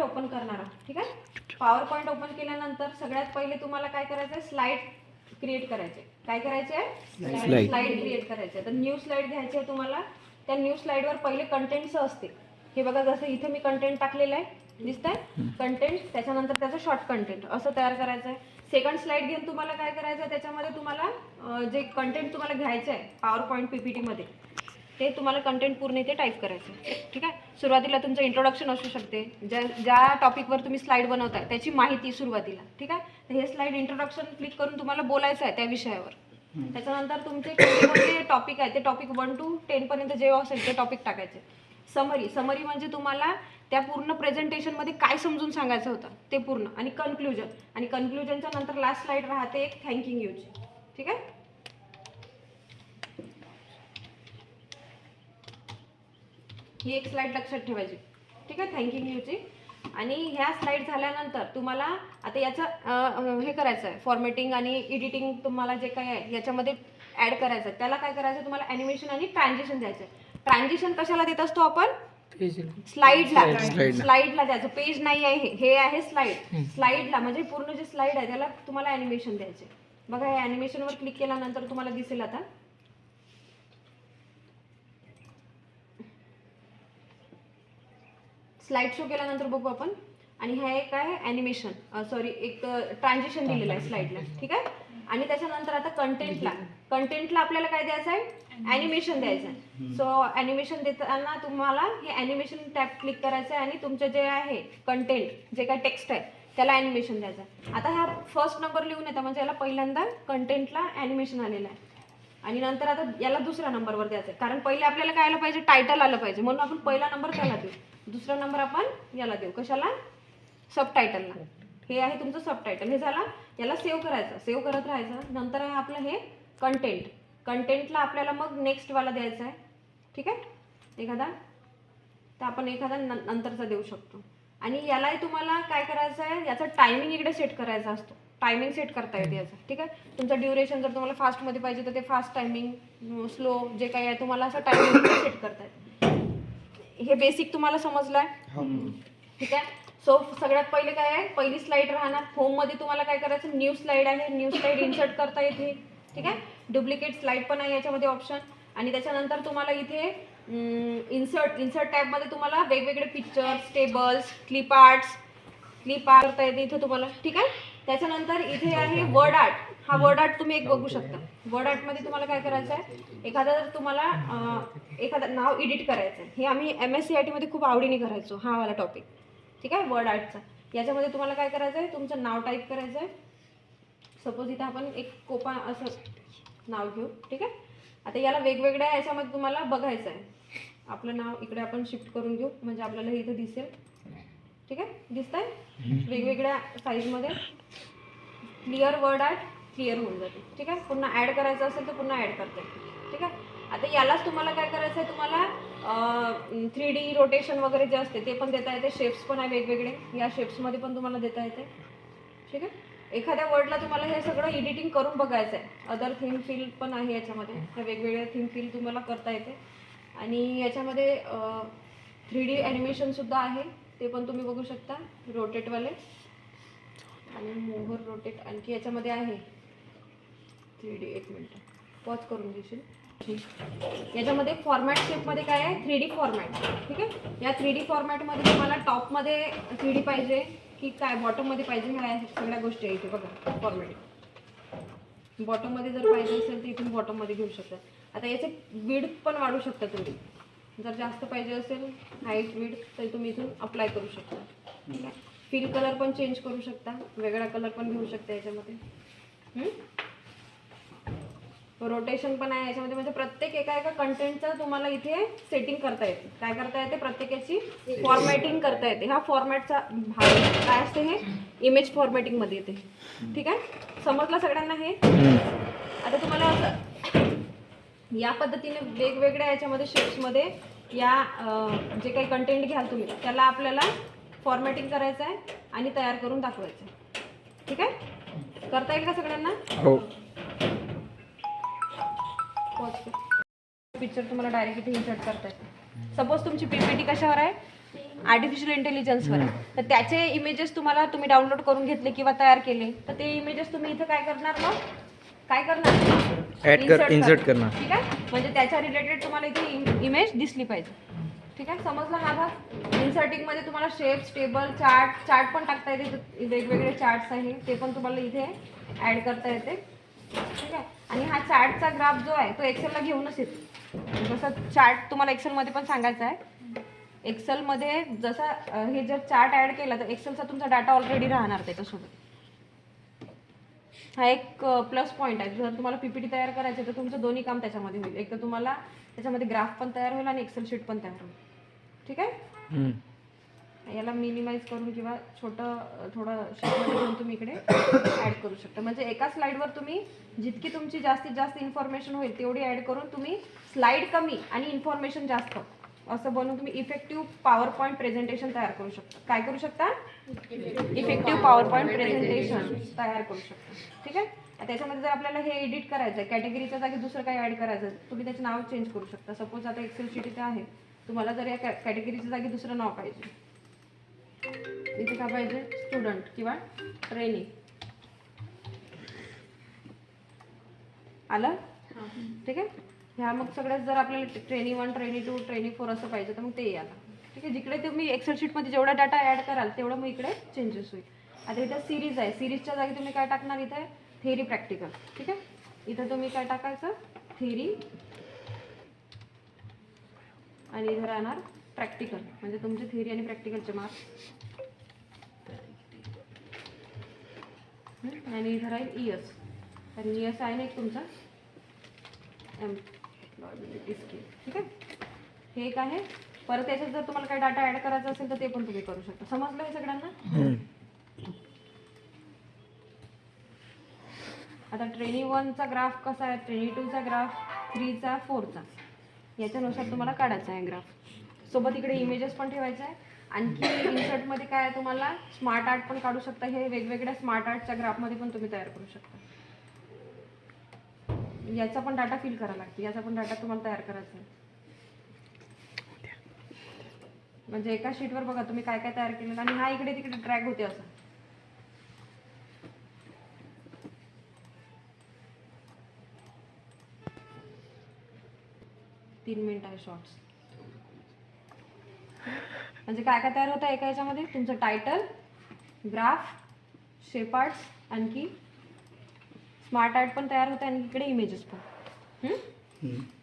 Open करणार आहोत. ठीक आहे. पॉवर पॉईंट ओपन केल्यानंतर सगळ्यात पहिले तुम्हाला काय करायचं आहे, स्लाइड क्रिएट करायचे. काय करायचे आहे, स्लाइड क्रिएट करायचे. तर न्यू स्लाइड घ्यायची आहे तुम्हाला. त्या न्यू स्लाइडवर पहिले कंटेंट्स असते. हे बघा, जसं इथे मी कंटेंट टाकलेलं आहे, दिसतंय कंटेंट, त्याच्यानंतर त्याचं शॉर्ट कंटेंट असं तयार करायचं आहे. सेकंड स्लाइड घेऊन तुम्हाला काय करायचं आहे, त्याच्यामध्ये तुम्हाला जे कंटेंट तुम्हाला घ्यायचं आहे पॉवर पॉईंट पीपीटी मध्ये, ते तुम्हाला कंटेंट पूर्ण इथे टाईप करायचं. ठीक आहे. सुरुवातीला तुमचं इंट्रोडक्शन असू शकते, ज्या टॉपिकवर तुम्ही स्लाइड बनवताय त्याची माहिती सुरुवातीला. ठीक आहे. तर हे स्लाइड इंट्रोडक्शन क्लिक करून तुम्हाला बोलायचं आहे त्या विषयावर. त्याच्यानंतर तुमचे कोणते टॉपिक आहे ते टॉपिक 1 to 10 पर्यंत जे असेल ते टॉपिक टाकायचे. समरी म्हणजे तुम्हाला त्या पूर्ण प्रेझेंटेशनमध्ये काय समजून सांगायचं होतं ते पूर्ण, आणि कन्क्लुजनच्या नंतर लास्ट स्लाइड राहते एक थँकिंग यूची. ठीक आहे. ही एक स्लाइड लक्षात ठेवायची. ठीक आहे, थँकिंग यूची. आणि ह्या स्लाइड झाल्यानंतर तुम्हाला आता याचं हे करायचं आहे, फॉर्मॅटिंग आणि एडिटिंग तुम्हाला जे काही आहे याच्यामध्ये ॲड करायचं. त्याला काय करायचं, तुम्हाला ॲनिमेशन आणि ट्रान्झिशन द्यायचं. ट्रान्झिशन कशाला देत असतो आपण, स्लाइडला द्यायचं. पेज नाही आहे, हे आहे स्लाइडला, म्हणजे पूर्ण जे स्लाइड आहे त्याला तुम्हाला ॲनिमेशन द्यायचे. बघा, हे ॲनिमेशनवर क्लिक केल्यानंतर तुम्हाला दिसेल आता स्लाइड शो केल्यानंतर बघू आपण. आणि हे एक आहे ॲनिमेशन, एक ट्रान्झिशन दिलेलं आहे स्लाइडला. ठीक आहे. आणि त्याच्यानंतर आता कंटेंटला आपल्याला काय द्यायचं आहे, ॲनिमेशन द्यायचं आहे. सो ॲनिमेशन देताना तुम्हाला हे ॲनिमेशन टॅब क्लिक करायचं आहे आणि तुमचं जे आहे कंटेंट, जे काय टेक्स्ट आहे त्याला ॲनिमेशन द्यायचं आहे. आता हा फर्स्ट नंबर लिहून येतं, म्हणजे याला पहिल्यांदा कंटेंटला ॲनिमेशन आलेलं आहे. आणि नंतर आता याला दुसऱ्या नंबरवर द्यायचं आहे, कारण पहिले आपल्याला काय आलं पाहिजे, टायटल आलं पाहिजे, म्हणून आपण पहिला नंबर त्याला देऊ. दुसरा नंबर आपण याला देऊ. कशाला, सबटायटलला. हे आहे तुमचं सबटायटल. हे झालं. याला सेव्ह करायचं, सेव्ह करत राहायचं. नंतर आहे आपलं हे कंटेंटला आपल्याला मग नेक्स्ट वाला द्यायचा आहे. ठीक आहे. तर आपण एखादा नंतरचा देऊ शकतो. आणि यालाही तुम्हाला काय करायचं आहे, याचा टायमिंग इकडे सेट करायचा असतो. टायमिंग सेट करता येते याचा. ठीक आहे. तुमचं ड्युरेशन जर तुम्हाला फास्टमध्ये पाहिजे तर ते फास्ट टायमिंग, स्लो जे काही आहे तुम्हाला असं टायमिंग सेट करता येते. हे बेसिक तुम्हाला समजलं आहे. ठीक आहे. सो सगळ्यात पहिले काय आहे, पहिली स्लाइड राहणार. होममध्ये तुम्हाला काय करायचं, न्यू स्लाइड आहे, न्यू स्लाइड इन्सर्ट करता येते. ठीक आहे. डुप्लिकेट स्लाइड पण आहे याच्यामध्ये ऑप्शन. आणि त्याच्यानंतर तुम्हाला इथे इन्सर्ट टॅबमध्ये तुम्हाला वेगवेगळे पिक्चर्स, टेबल्स, क्लिप आर्ट करता येते इथे तुम्हाला. ठीक आहे. त्याच्यानंतर इथे आहे वर्ड आर्ट. हा वर्ड आर्ट तुम्ही एक बघू शकता. वर्ड आर्टमध्ये तुम्हाला काय करायचं आहे, एखादा जर तुम्हाला एखादं नाव एडिट करायचं आहे, हे आम्ही MSCIT मध्ये खूप आवडीने करायचो हा वाला टॉपिक. ठीक आहे. वर्ड आर्टचा. याच्यामध्ये तुम्हाला काय करायचं आहे, तुमचं नाव टाईप करायचं आहे. सपोज इथं आपण एक कोपा असं नाव घेऊ. ठीक आहे. आता याला वेगवेगळ्या याच्यामध्ये तुम्हाला बघायचं आहे. आपलं नाव इकडे आपण शिफ्ट करून घेऊ, म्हणजे आपल्याला इथं दिसेल. ठीक आहे. दिसतंय वेगवेगळ्या साईजमध्ये. क्लिअर वर्ड आर्ट क्लिअर होऊन जाते. ठीक आहे. पुन्हा ॲड करायचं असेल तर पुन्हा ॲड करता येईल. ठीक आहे. आता यालाच तुम्हाला काय करायचं आहे, तुम्हाला 3D रोटेशन वगैरे जे असते ते पण देता येते. शेप्स पण आहे वेगवेगळे, या शेप्समध्ये पण तुम्हाला देता येते. ठीक आहे. एखाद्या वर्डला तुम्हाला हे सगळं एडिटिंग करून बघायचं आहे. अदर थीम फिल पण आहे याच्यामध्ये, ह्या वेगवेगळ्या थीम फिल तुम्हाला करता येते. आणि याच्यामध्ये 3D ॲनिमेशनसुद्धा आहे, ते पण तुम्ही बघू शकता, रोटेटवाले. आणि मोव्हर रोटेट आणखी याच्यामध्ये आहे 3D. एक मिनटं पॉज करून देशील. याच्यामध्ये फॉर्मॅट शेपमध्ये काय आहे, 3D फॉर्मॅट. ठीक आहे. या 3D फॉर्मॅटमध्ये तुम्हाला टॉपमध्ये 3D पाहिजे की काय बॉटममध्ये पाहिजे, ह्या सगळ्या गोष्टी आहे इथे बघा. फॉर्मॅट बॉटममध्ये जर पाहिजे असेल तर इथून बॉटममध्ये घेऊ शकता. आता याचे विड्थ पण वाढू शकता तुम्ही, जर जास्त पाहिजे असेल हाईट विड्थ तर तुम्ही इथून अप्लाय करू शकता. ठीक आहे. फिल कलर पण चेंज करू शकता, वेगळा कलर पण घेऊ शकता याच्यामध्ये. रोटेशन पण आहे याच्यामध्ये, म्हणजे प्रत्येक एका कंटेंटचं तुम्हाला इथे सेटिंग करता येते. काय करता येते, प्रत्येकाची फॉर्मॅटिंग करता येते. हा फॉर्मॅटचा भाग काय असते, हे इमेज फॉर्मॅटिंगमध्ये येते. ठीक आहे. समजलं सगळ्यांना हे. आता तुम्हाला असं या पद्धतीने वेगवेगळ्या याच्यामध्ये शेप्समध्ये या जे काही कंटेंट घ्याल तुम्ही त्याला आपल्याला फॉर्मॅटिंग करायचं आहे आणि तयार करून दाखवायचं आहे. ठीक आहे. करता येईल का सगळ्यांना. हो. पिक्चर तुम्हाला डायरेक्ट इथे इन्सर्ट करता येते. सपोज तुमची PPT कशावर आहे, आर्टिफिशियल इंटेलिजन्सवर आहे. तर त्याचे इमेजेस तुम्ही डाउनलोड करून घेतले किंवा तयार केले तर ते इमेजेस तुम्ही इथं काय करणार मग काय करणार इन्सर्ट करणार. ठीक आहे. म्हणजे त्याच्या रिलेटेड तुम्हाला इथे इमेज दिसली पाहिजे. ठीक आहे, समजला हा भाग. इन्सर्टिंग मध्ये तुम्हाला शेप्स, टेबल, चार्ट पण टाकता येते. वेगवेगळे चार्ट्स आहे ते पण तुम्हाला इथे ऍड करता येते. ठीक आहे. आणि हा चार्टचा ग्राफ जो आहे तो एक्सेलला घेऊनच येतो. जसं चार्ट तुम्हाला एक्सेलमध्ये पण सांगायचा आहे. एक्सेलमध्ये जसं हे जर चार्ट ऍड केला तर एक्सेलचा तुमचा डाटा ऑलरेडी राहणार त्याच्यासोबत. हा एक प्लस पॉईंट आहे. जर तुम्हाला पीपीटी तयार करायचे तर तुमचं दोन्ही काम त्याच्यामध्ये होईल. एक तर तुम्हाला त्याच्यामध्ये ग्राफ पण तयार होईल आणि एक्सेल शीट पण तयार होईल. ठीक आहे. याला मिनिमाइज करून किंवा छोटं थोडं शीटमध्ये घेऊन तुम्ही इकडे ॲड करू शकता. म्हणजे एका स्लाईडवर तुम्ही जितकी तुमची जास्तीत जास्त इन्फॉर्मेशन होईल तेवढी ॲड करून तुम्ही स्लाईड कमी आणि इन्फॉर्मेशन जास्त असं बनवून तुम्ही इफेक्टिव्ह पॉवर पॉईंट प्रेझेंटेशन तयार करू शकता. काय करू शकता? इफेक्टिव्ह पॉवर पॉईंट प्रेझेंटेशन तयार करू शकता. ठीक आहे. त्याच्यामध्ये जर आपल्याला हे एडिट करायचं आहे, कॅटेगरीच्या जागी दुसरं काही ॲड करायचं आहे, तुम्ही त्याचं नाव चेंज करू शकता. सपोज आता एक्सेल शीट इथे आहे, तुम्हाला जर या कॅटेगरीच्या जागी दुसरं नाव पाहिजे, इथे काय पाहिजे? स्टुडंट किंवा ट्रेनी. आलं? ठीक आहे. ह्या मग सगळ्यात जर आपल्याला ट्रेनी 1, ट्रेनी 2, ट्रेनी 4 असं पाहिजे तर मग ते या. ठीक आहे. जिकडे तुम्ही एक्सेल शीटमध्ये जेवढा डाटा ॲड कराल तेवढं मग इकडे चेंजेस होईल. आता इथं सिरीज आहे. सिरीजच्या जागी तुम्ही काय टाकणार? इथे थेअरी प्रॅक्टिकल. ठीक आहे. इथं तुम्ही काय टाकायचं? थेअरी आणि इथं राहणार प्रॅक्टिकल. म्हणजे तुमचे थेअरी आणि प्रॅक्टिकलचे मार्क्स. आणि इथं राहील इयर्स. कारण इयर्स आहे ना एक तुमचा एम्प्लॉयबिलिटी स्किल. ठीक आहे. हे एक आहे. परत याच्यात जर तुम्हाला काही डाटा ॲड करायचा असेल तर ते पण तुम्ही करू शकता. समजलं हे सगळ्यांना? आता ट्रेनी 1चा ग्राफ कसा आहे, ट्रेनी 2चा ग्राफ, 3चा, 4चा याच्यानुसार तुम्हाला काढायचा आहे ग्राफ. सोबत इकडे इमेजेस पण ठेवायचा आहे. आणखी इन्सर्टमध्ये काय आहे, तुम्हाला स्मार्ट आर्ट पण काढू शकता. हे वेगवेगळ्या स्मार्ट आर्टच्या ग्राफमध्ये पण तुम्ही तयार करू शकता. याचा पण डाटा फिल करावा लागतो. याचा पण डाटा तुम्हाला तयार करायचा आहे. म्हणजे एका शीटवर बघा तुम्ही काय काय तयार केलं आणि हा इकडे तिकडे ट्रॅक होते असं. तीन मिनिट आहे शॉर्ट्स. म्हणजे काय काय तयार होतं एका याच्यामध्ये? तुमचं टायटल, ग्राफ, शेप आर्ट्स, आणखी स्मार्ट आर्ट पण तयार होतं आणि इकडे इमेजेस पण.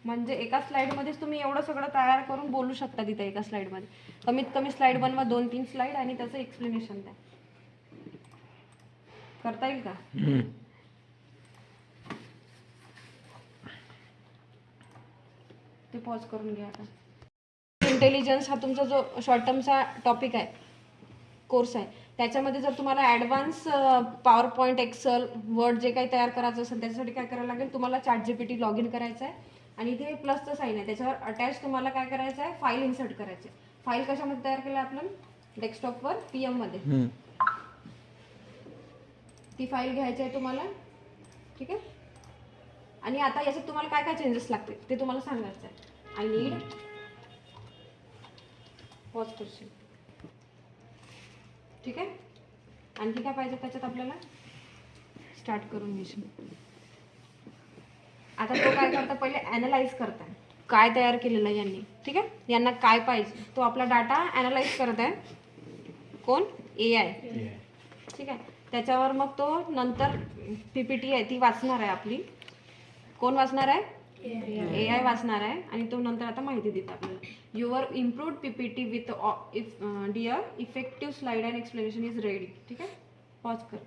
म्हणजे एका स्लाइडमध्येच तुम्ही एवढं सगळं तयार करून बोलू शकता तिथे एका स्लाइडमध्ये. कमीत कमी स्लाइड बनवा, 2-3 स्लाइड आणि त्याचं एक्सप्लेनेशन द्या. करता येईल का? ते पॉज करून घ्या आता. इंटेलिजन्स हा तुमचा जो शॉर्ट टर्मचा टॉपिक आहे, कोर्स आहे, त्याच्यामध्ये जर तुम्हाला advance PowerPoint, Excel, Word जे काही तयार करायचं असेल त्याच्यासाठी काय करायला लागेल? तुम्हाला ChatGPT लॉग इन करायचं आहे आणि इथे प्लसचं साईन आहे, त्याच्यावर अटॅच तुम्हाला काय करायचं आहे? फाईल इन्सर्ट करायची. फाईल कशामध्ये तयार केलं आपण? डेस्कटॉपवर PM मध्ये. ती फाईल घ्यायची आहे तुम्हाला. ठीक आहे. आणि आता याच्यात तुम्हाला काय काय चेंजेस लागतील ते तुम्हाला सांगायचं आहे. I need pause question. ठीक आहे. आणखी काय पाहिजे त्याच्यात आपल्याला? स्टार्ट करून घेशील. आता तो काय करता? पहिले ॲनालाइज करता काय तयार केलेलं आहे यांनी. ठीक आहे. यांना काय पाहिजे तो आपला डाटा ॲनालाइज करत आहे. कोण? AI. ठीक आहे. त्याच्यावर मग तो नंतर PPT आहे ती वाचणार आहे आपली. कोण वाचणार आहे? AI वाचणार आहे आणि तो नंतर आता माहिती देतो आपल्याला. Your improved PPT with dear effective slide and explanation is ready. ठीक आहे. पॉज कर.